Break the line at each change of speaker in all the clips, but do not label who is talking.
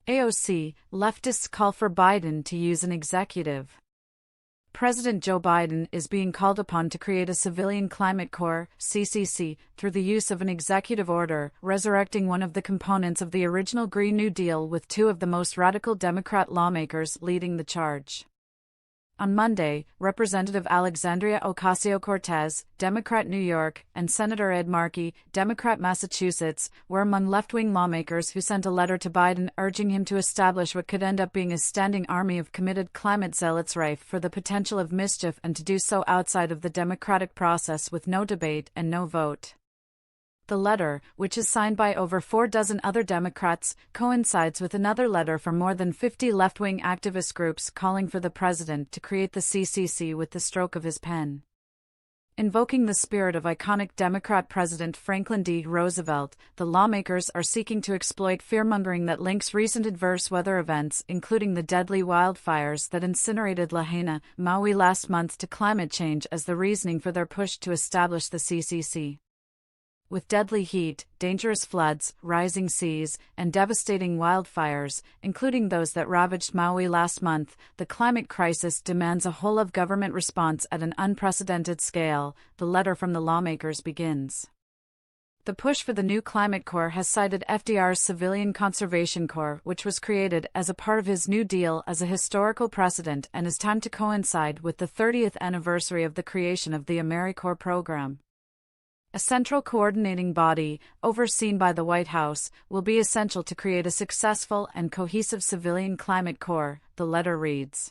AOC, leftists call for Biden to use an executive. President Joe Biden is being called upon to create a Civilian Climate Corps, CCC, through the use of an executive order, resurrecting one of the components of the original Green New Deal, with two of the most radical Democrat lawmakers leading the charge. On Monday, Representative Alexandria Ocasio-Cortez, Democrat New York, and Senator Ed Markey, Democrat Massachusetts, were among left-wing lawmakers who sent a letter to Biden urging him to establish what could end up being a standing army of committed climate zealots rife for the potential of mischief, and to do so outside of the democratic process with no debate and no vote. The letter, which is signed by over 4 dozen other Democrats, coincides with another letter from more than 50 left-wing activist groups calling for the president to create the CCC with the stroke of his pen. Invoking the spirit of iconic Democrat President Franklin D. Roosevelt, the lawmakers are seeking to exploit fear-mongering that links recent adverse weather events, including the deadly wildfires that incinerated Lahaina, Maui last month, to climate change as the reasoning for their push to establish the CCC. With deadly heat, dangerous floods, rising seas, and devastating wildfires, including those that ravaged Maui last month, the climate crisis demands a whole-of-government response at an unprecedented scale, the letter from the lawmakers begins. The push for the new Climate Corps has cited FDR's Civilian Conservation Corps, which was created as a part of his New Deal, as a historical precedent and is timed to coincide with the 30th anniversary of the creation of the AmeriCorps program. A central coordinating body, overseen by the White House, will be essential to create a successful and cohesive civilian climate corps, the letter reads.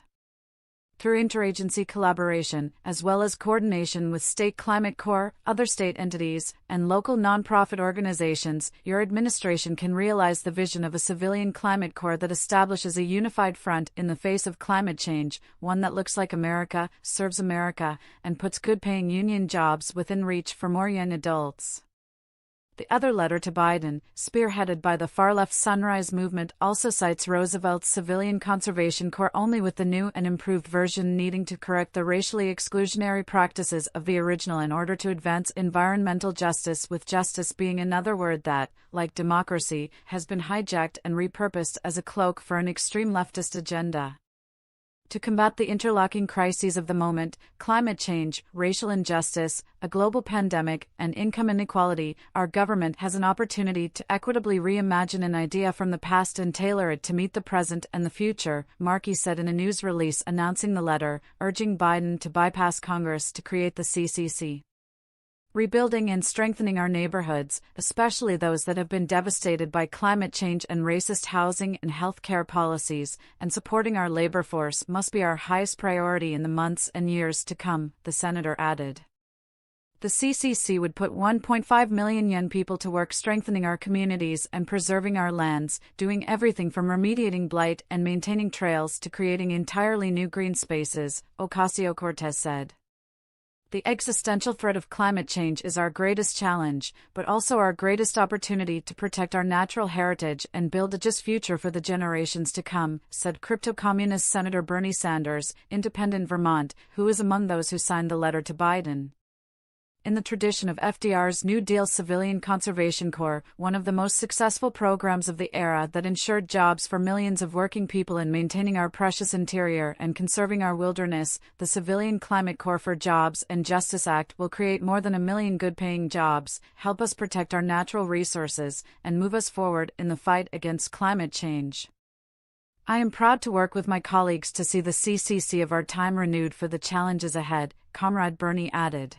Through interagency collaboration, as well as coordination with state climate corps, other state entities, and local nonprofit organizations, your administration can realize the vision of a civilian climate corps that establishes a unified front in the face of climate change, one that looks like America, serves America, and puts good-paying union jobs within reach for more young adults. The other letter to Biden, spearheaded by the far-left Sunrise Movement, also cites Roosevelt's Civilian Conservation Corps, only with the new and improved version needing to correct the racially exclusionary practices of the original in order to advance environmental justice, with justice being another word that, like democracy, has been hijacked and repurposed as a cloak for an extreme leftist agenda. To combat the interlocking crises of the moment, climate change, racial injustice, a global pandemic, and income inequality, our government has an opportunity to equitably reimagine an idea from the past and tailor it to meet the present and the future, Markey said in a news release announcing the letter, urging Biden to bypass Congress to create the CCC. Rebuilding and strengthening our neighborhoods, especially those that have been devastated by climate change and racist housing and health care policies, and supporting our labor force must be our highest priority in the months and years to come, the senator added. The CCC would put 1.5 million young people to work strengthening our communities and preserving our lands, doing everything from remediating blight and maintaining trails to creating entirely new green spaces, Ocasio-Cortez said. The existential threat of climate change is our greatest challenge, but also our greatest opportunity to protect our natural heritage and build a just future for the generations to come, said crypto-communist Senator Bernie Sanders, Independent Vermont, who is among those who signed the letter to Biden. In the tradition of FDR's New Deal Civilian Conservation Corps, one of the most successful programs of the era that ensured jobs for millions of working people in maintaining our precious interior and conserving our wilderness, the Civilian Climate Corps for Jobs and Justice Act will create more than 1 million good-paying jobs, help us protect our natural resources, and move us forward in the fight against climate change. I am proud to work with my colleagues to see the CCC of our time renewed for the challenges ahead, Comrade Bernie added.